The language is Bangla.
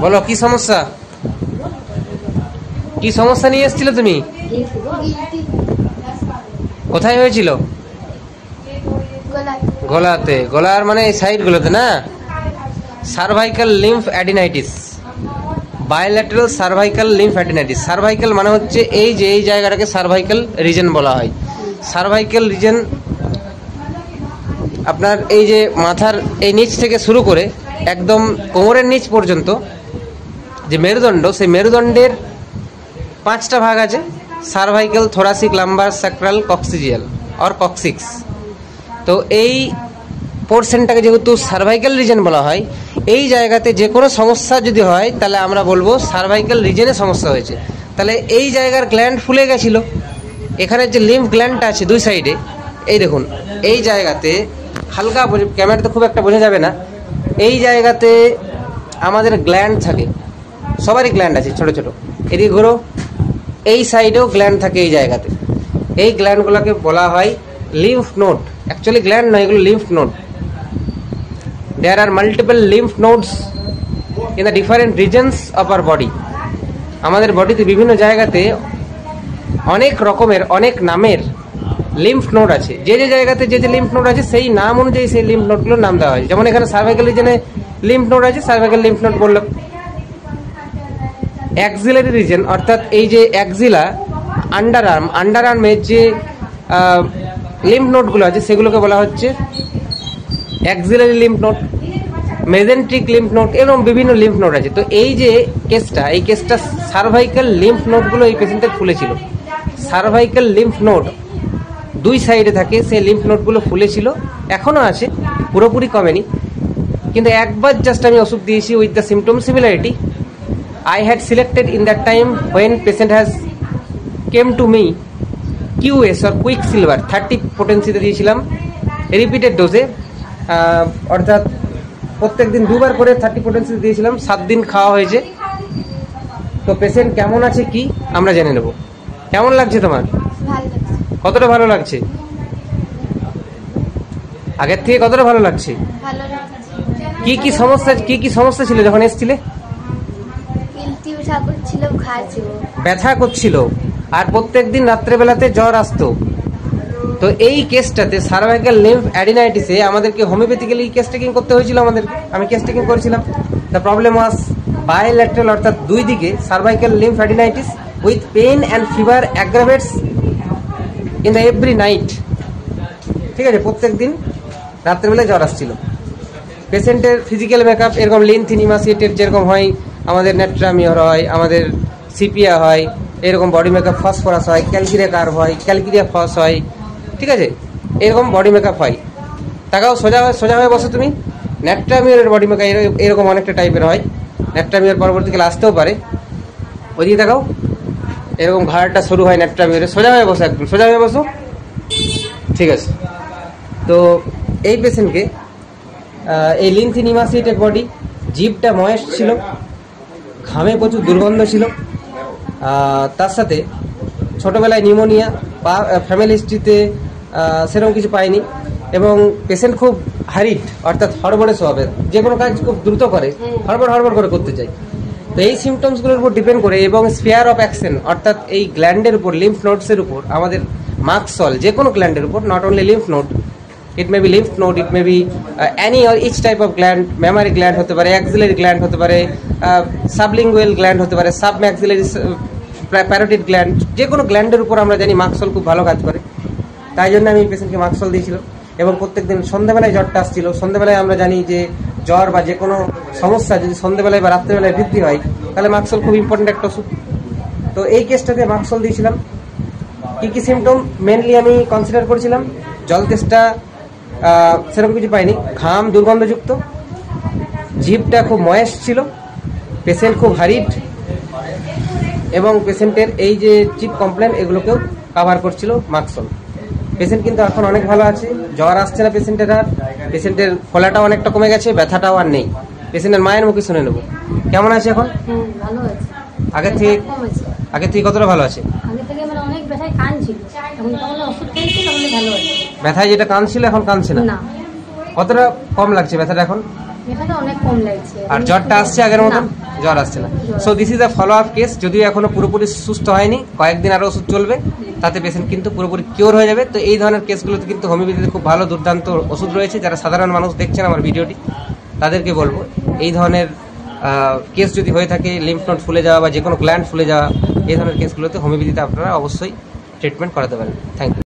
বলো কি সমস্যা, কি সমস্যা নিয়ে এসেছিলে তুমি? কোথায় হয়েছিল? গলাতে। গলার মানে এই সাইড গুলোতে না? Cervical lymph adenitis, bilateral cervical lymph adenitis. Cervical মানে হচ্ছে এই যে এই জায়গাটাকে সার্ভাইকাল রিজন বলা হয়। সার্ভাইকাল রিজন আপনার এই যে মাথার এই নিচ থেকে শুরু করে একদম কোমরের নিচ পর্যন্ত যে মেরুদণ্ড, সেই মেরুদণ্ডের 5টা ভাগ আছে: cervical, thoracic, lumbar, sacral, coccygeal or coccyx. তো এই পোর্শনটাকে যেহেতু সার্ভাইকাল রিজন বলা হয়, এই জায়গাতে যে কোনো সমস্যা যদি হয় তাহলে আমরা বলবো সার্ভাইকাল রিজনে সমস্যা হয়েছে। তাহলে এই জায়গার গ্ল্যান্ড ফুলে গেছিলো। এখানে যে লিম্ফ গ্ল্যান্ডটা আছে দুই সাইডে, এই দেখুন এই জায়গাতে হালকা, ক্যামেরাতে খুব একটা বোঝা যাবে না, এই জায়গাতে আমাদের গ্ল্যান্ড থাকে, সবারই গ্ল্যান্ড আছে ছোট ছোট। এদিকে ঘুরো, এই সাইডেও গ্ল্যান্ড থাকে এই জায়গাতে। এই গ্ল্যান্ডগুলোকে বলা হয় লিম্ফ নোড। অ্যাকচুয়ালি গ্ল্যান্ড নয়, এগুলো lymph node. There are multiple lymph nodes in the different regions of our body. আমাদের বডিতে বিভিন্ন জায়গাতে অনেক রকমের, অনেক নামের লিম্ফ নোড আছে। যে যে জায়গাতে যে যে লিম্ফ নোড আছে সেই নাম অনুযায়ী সেই লিম্ফ নোডগুলোর নাম দেওয়া হয়। যেমন এখানে সার্ভাইকাল রিজনে লিম্ফ নোড আছে, সার্ভাইকাল লিম্ফ নোড বললাম। অ্যাক্সিলারি রিজন অর্থাৎ এই যে অ্যাক্সিলা, আন্ডার আর্মের যে লিম্ফ নোডগুলো আছে সেগুলোকে বলা হচ্ছে axillary lymph node, mesenteric lymph node, এরকম বিভিন্ন লিম্ফ নোড আছে। তো এই যে কেসটা, এই কেসটা সার্ভাইকাল লিম্ফ নোডগুলো এই পেশেন্টের ফুলেছিল। সার্ভাইকাল লিম্ফ নোড দুই সাইডে থাকে, সেই লিম্ফ নোডগুলো ফুলেছিল, এখনও আছে, পুরোপুরি কমেনি। কিন্তু একবার জাস্ট আমি ওষুধ দিয়েছি with the symptom similarity. I had selected in that time when patient has came to me QS or Quicksilver 30 potency দিয়েছিলাম রিপিটেড ডোজে, অর্থাৎ প্রত্যেক দিন 2বার করে 30 potency দিয়েছিলাম। 7 দিন খাওয়া হয়েছে। তো পেশেন্ট কেমন আছে কি আমরা জেনে নেব। কেমন লাগছে তোমার? কতটা ভালো লাগছে? আগের থেকে কতটা ভালো লাগছে? কি কি সমস্যা ছিল যখন এসেছিলে? ব্যথা করছিল আর প্রত্যেকদিন রাত্রেবেলাতে জ্বর আসতো। তো এই কেসটাতে সার্ভাইকাল লিম্ফ অ্যাডিনাইটিসে আমাদেরকে হোমিওপ্যাথিক্যালি কেস টেকিং করতে হয়েছিল। আমি কেস টেকিং করেছিলাম। দ্য প্রবলেম ওয়াজ বায়োল্যাটারাল অর্থাৎ দুই দিকে cervical lymph adenitis with pain and fever aggravates in the every night. ঠিক আছে, প্রত্যেক দিন রাত্রেবেলায় জ্বর আসছিল। পেশেন্টের ফিজিক্যাল মেকআপ এরকম লিনথিনিমাসিয়েটেড যেরকম হয়, আমাদের নেট্রামিওর হয়, আমাদের সিপিয়া হয়, এরকম বডি মেকআপ ফসফরাস হয়, ক্যালকিরিয়া কার্ভ হয়, ক্যালকিরিয়া ফস হয়। ঠিক আছে, এরকম বডি মেকআপ হয়। তাকাও, সোজা হয়ে বসো তুমি। নেট্রামিওরের বডি মেকআপ এরকম অনেকটা টাইপের হয়। নেট্রামিওর পরবর্তীকালে আসতেও পারে। ওইদিকে তাকাও, এরকম ঘাড়টা সরু হয় নেট্রামিওরে। সোজা হয়ে বসো, একদম সোজা হয়ে বসো। ঠিক আছে। তো এই পেশেন্টকে এই লিনথিনিমাসিয়েটেড বডি, জিভটা ময়েস্ট ছিল, ঘামে প্রচুর দুর্গন্ধ ছিল, তার সাথে ছোটোবেলায় নিউমোনিয়া বা ফ্যামিলি হিস্ট্রিতে সেরকম কিছু পায়নি, এবং পেশেন্ট খুব হারিড অর্থাৎ হড়বড়ে স্বভাবের, যে কোনো কাজ খুব দ্রুত করে, হড়বড় করে করতে চাই। তো এই সিমটমসগুলোর উপর ডিপেন্ড করে এবং স্ফিয়ার অফ অ্যাকশন অর্থাৎ এই গ্ল্যান্ডের উপর, লিম্ফ নোডসের উপর, আমাদের মার্কসল যে কোনো গ্ল্যান্ডের উপর, not only lymph node, it may be lymph node, it may be any or each type of gland, mammary gland হতে পারে, axillary gland হতে পারে, sublingual gland হতে পারে, submaxillary parotid gland, যে কোনো গ্ল্যান্ডের উপর আমরা জানি মার্কসল খুব ভালো কাজ করে। তাই জন্য আমি পেশেন্টকে মার্কসল দিয়েছিলাম। এবং প্রত্যেকদিন সন্ধ্যাবেলায় জ্বরটা আসছিল। সন্ধ্যাবেলায় আমরা জানি যে জ্বর বা যে কোনো সমস্যা যদি সন্ধ্যাবেলায় বা রাত্রেবেলায় বৃদ্ধি হয় তাহলে মার্কসল খুব ইম্পর্টেন্ট একটা ওষুধ। তো এই কেসটাতে মার্কসল দিয়েছিলাম। কী কী সিমটম মেনলি আমি কনসিডার করেছিলাম? জল তেষ্টা সেরকম কিছু পাইনি, ঘাম দুর্গন্ধযুক্ত, জিভটা খুব ময়েস্ট ছিল, পেশেন্ট খুব হারিড, এবং পেশেন্টের এই যে চিপ কমপ্লেন এগুলোকেও কাভার করছিল মার্কসল। পেশেন্ট কিন্তু এখন অনেক ভালো আছে, জ্বর আসছে না পেশেন্টের, আর পেশেন্টের ফোলাটাও অনেকটা কমে গেছে, ব্যথাটাও আর নেই। পেশেন্টের মায়ের মুখে শুনে নেব কেমন আছে এখন। আগের থেকে কতটা ভালো আছে? ব্যথায় যেটা কাঁদছিল এখন কাঁদছে না? কতটা কম লাগছে ব্যথাটা এখন? অনেক কম লাগছে। আর জ্বরটা আসছে আগের মতন? জ্বর আসছে না। So this is a follow up case, যদিও এখনো পুরোপুরি সুস্থ হয়নি, কয়েকদিন আরও ওষুধ চলবে, তাতে পেশেন্ট কিন্তু পুরোপুরি কিওর হয়ে যাবে। তো এই ধরনের কেসগুলোতে কিন্তু হোমিওপ্যাথিতে খুব ভালো দুর্দান্ত ওষুধ রয়েছে। যারা সাধারণ মানুষ দেখছেন আমার ভিডিওটি, তাদেরকে বলবো এই ধরনের কেস যদি হয়ে থাকে, লিম্ফ নোড ফুলে যাওয়া বা যে কোনো গ্ল্যান্ড ফুলে যাওয়া, এই ধরনের কেসগুলোতে হোমিওপ্যাথিতে আপনারা অবশ্যই ট্রিটমেন্ট করাতে পারেন। Thank you.